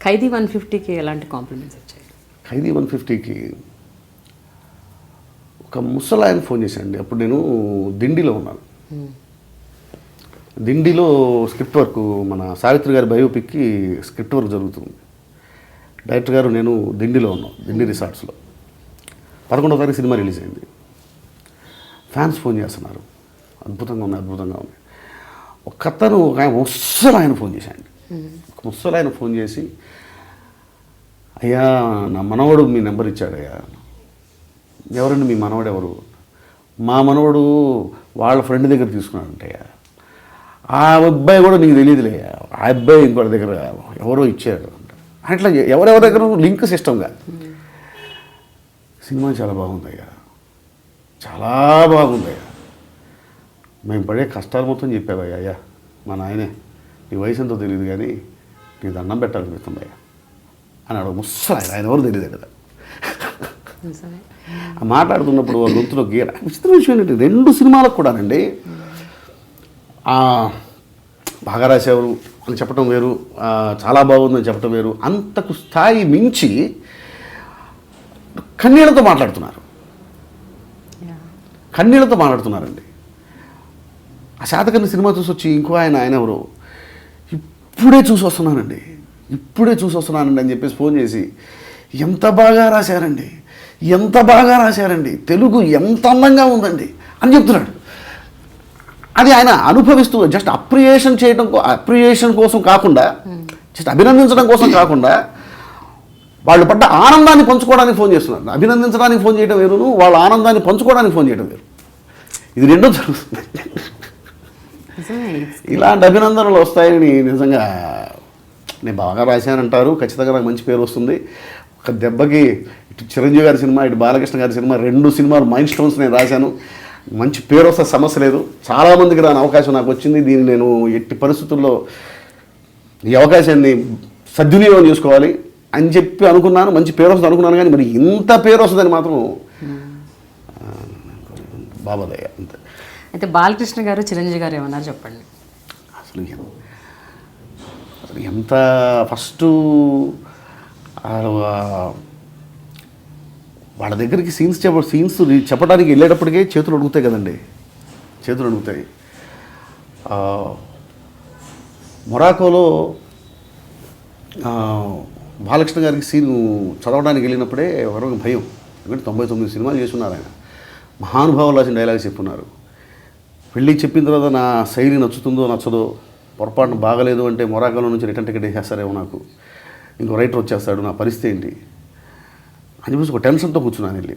ఖైదీ 150కి ఎలాంటి కాంప్లిమెంట్స్ వచ్చాయి? ఖైదీ 150కి ఒక ముసలాయన ఫోన్ చేశానండి. అప్పుడు నేను దిండిలో ఉన్నాను. దిండిలో స్క్రిప్ట్ వర్క్, మన సావిత్రి గారి బయోపిక్కి స్క్రిప్ట్ వర్క్ జరుగుతుంది. డైరెక్టర్ గారు నేను దిండిలో ఉన్నాం, దిండి రిసార్ట్స్లో. 11వ తారీఖు సినిమా రిలీజ్ అయింది. ఫ్యాన్స్ ఫోన్ చేస్తున్నారు, అద్భుతంగా ఉంది. ఒక్కతను ఒక ముసలాయన ఫోన్ చేశాడు. ఒక ముసలాయన ఫోన్ చేసి, అయ్యా నా మనవడు మీ నెంబర్ ఇచ్చాడయ్యా. ఎవరండి మీ మనవడు? ఎవరు? మా మనవడు వాళ్ళ ఫ్రెండ్ దగ్గర తీసుకున్నాడంటయ్యా. ఆ అబ్బాయి కూడా నీకు తెలియదులేయ్యా, ఆ అబ్బాయి ఇంకోటి దగ్గర ఎవరో ఇచ్చారు అంట. అట్లా ఎవరెవరి దగ్గర లింక్ సిస్టమ్గా. సినిమా చాలా బాగుందయ్యా, చాలా బాగుందయ్యా. మేము పడే కష్టాలు మొత్తం చెప్పావయ్యా. అయ్యా మా నాయనే, నీ వయసు ఎంతో తెలియదు కానీ నీ దండం పెట్టాలనిపిస్తుందయ్యా అన్నాడు ముసలాయన. ఆయన ఎవరు తెలియదు కదా. మాట్లాడుతున్నప్పుడు గొంతులో గీర. విచిత్ర విషయం ఏంటంటే 2 సినిమాలకు కూడానండి బాగా రాసేవారు అని చెప్పడం వేరు, చాలా బాగుందని చెప్పడం వేరు. అంతకు స్థాయి మించి కన్నీళ్లతో మాట్లాడుతున్నారండి. ఆ శాతకర్ణి సినిమా చూసి వచ్చి ఇంకో ఆయన ఎవరు ఇప్పుడే చూసి వస్తున్నానండి అని చెప్పేసి ఫోన్ చేసి ఎంత బాగా రాశారండి, తెలుగు ఎంత అందంగా ఉందండి అని చెప్తున్నాడు. అది ఆయన అనుభవిస్తూ జస్ట్ అప్రియేషన్ కోసం కాకుండా, జస్ట్ అభినందించడం కోసం కాకుండా, వాళ్ళు పడ్డ ఆనందాన్ని పంచుకోవడానికి ఫోన్ చేస్తున్నారు. అభినందించడానికి ఫోన్ చేయడం వేరును, వాళ్ళ ఆనందాన్ని పంచుకోవడానికి ఫోన్ చేయడం వేరు. ఇది రెండో జరుగుతుంది. ఇలాంటి అభినందనలు వస్తాయని నిజంగా నేను బాగా రాశానంటారు. ఖచ్చితంగా నాకు మంచి పేరు వస్తుంది. ఒక దెబ్బకి ఇటు చిరంజీవి గారి సినిమా, ఇటు బాలకృష్ణ గారి సినిమా, 2 సినిమాలు మైల్ స్టోన్స్ నేను రాశాను. మంచి పేరు వస్తే సమస్య లేదు. చాలామందికి రాని అవకాశం నాకు వచ్చింది. దీన్ని నేను ఎట్టి పరిస్థితుల్లో ఈ అవకాశాన్ని సద్వినియోగం చేసుకోవాలి అని చెప్పి అనుకున్నాను. మంచి పేరు వస్తుంది అనుకున్నాను, కానీ మరి ఇంత పేరు వస్తుందని మాత్రం బాబాదయ్య అంతే. అయితే బాలకృష్ణ గారు, చిరంజీవి గారు ఏమన్నారు చెప్పండి. అసలు ఎంత ఫస్ట్ వాళ్ళ దగ్గరికి సీన్స్ చెప్పడానికి వెళ్ళేటప్పటికే చేతులు అడుగుతాయి కదండి, మొరాకోలో బాలకృష్ణ గారికి సీను చదవడానికి వెళ్ళినప్పుడే ఎవరికి భయం. ఎందుకంటే 99 సినిమాలు చేస్తున్నారు ఆయన. మహానుభావులు రాసిన డైలాగ్స్ చెప్పున్నారు. వెళ్ళి చెప్పిన తర్వాత నా శైలి నచ్చుతుందో నచ్చదో, పొరపాటున బాగలేదు అంటే మొరాకోలో నుంచి రిటర్న్ టికెట్ వేసేస్తారేమో, నాకు ఇంకో రైటర్ వచ్చేస్తాడు, నా పరిస్థితి ఏంటి అని చెప్పేసి ఒక టెన్షన్తో కూర్చుని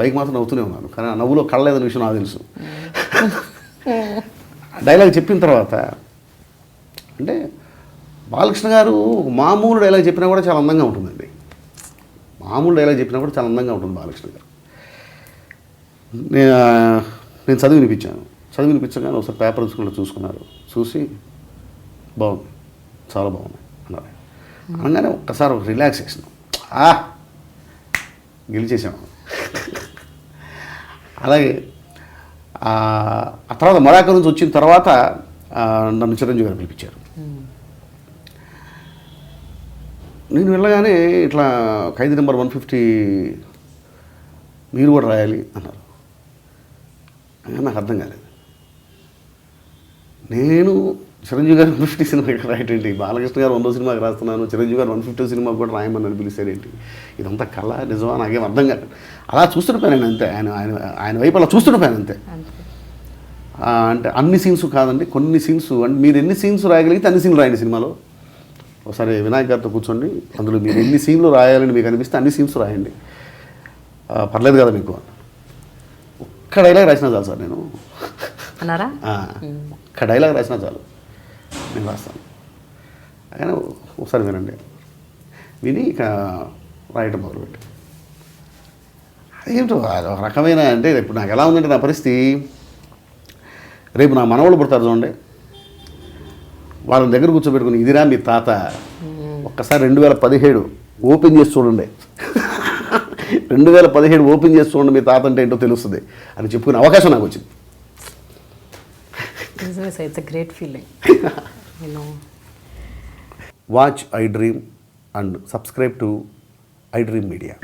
పైకి మాత్రం నవ్వుతూనే ఉన్నాను. కానీ ఆ నవ్వులో కళ్ళలేదని విషయం నాకు తెలుసు. డైలాగ్ చెప్పిన తర్వాత అంటే బాలకృష్ణ గారు మామూలు డైలాగ్ చెప్పినా కూడా చాలా అందంగా ఉంటుందండి. బాలకృష్ణ గారు. నేను చదివి వినిపించగానే ఒకసారి పేపర్ చూసుకున్నారు. చూసి బాగుంది, చాలా బాగుంది అన్నారు. అనగానే ఒక్కసారి ఒక రిలాక్సేషన్, గెలిచేసాము. అలాగే ఆ తర్వాత మొరాకో నుంచి వచ్చిన తర్వాత నన్ను చిరంజీవి గారు పిలిపించారు. నేను వెళ్ళగానే ఇట్లా ఖైదీ నెంబర్ 150 మీరు కూడా రాయాలి అన్నారు. నాకు అర్థం కాలేదు. నేను చిరంజీవి గారు 150 సినిమాకి రాయటండి, బాలకృష్ణ గారు 100 సినిమాకి రాస్తున్నాను, చిరంజీవి గారు 150 సినిమాకి కూడా రాయమని పిలిచారేంటి, ఇదంతా కళ నిజమా నాకేం అర్థం కాదు. అలా చూస్తుండిపోయాను అంతే, ఆయన వైపు అలా చూస్తుండిపోయాను అంతే. అంటే అన్ని సీన్స్ కాదండి, కొన్ని సీన్స్. అంటే మీరు ఎన్ని సీన్స్ రాయగలిగితే అన్ని సీన్లు రాయండి సినిమాలో. ఒకసారి వినాయక్ గారితో కూర్చోండి, అందులో మీరు ఎన్ని సీన్లు రాయాలని మీకు అనిపిస్తే అన్ని సీన్స్ రాయండి, పర్లేదు కదా మీకు. ఒక్క డైలాగ్ రాసినా చాలు సార్, నేను ఒక్క డైలాగ్ రాసినా చాలు, నేను రాస్తాను. కానీ ఒకసారి విని ఇక రాయటం మొదలుపెట్టి, అదేంటో ఒక రకమైన అంటే ఇప్పుడు నాకు ఎలా ఉందంటే నా పరిస్థితి, రేపు నా మనవాళ్ళు పుడతారు చూడండి, వాళ్ళని దగ్గర కూర్చోబెట్టుకుని ఇదిరా మీ తాత, ఒక్కసారి 2017 ఓపెన్ చేసి చూడండి, 2017 ఓపెన్ చేసి చూడండి మీ తాత అంటే ఏంటో తెలుస్తుంది అని చెప్పుకునే అవకాశం నాకు వచ్చింది. It's a great feeling, you know. Watch I dream and subscribe to I dream media.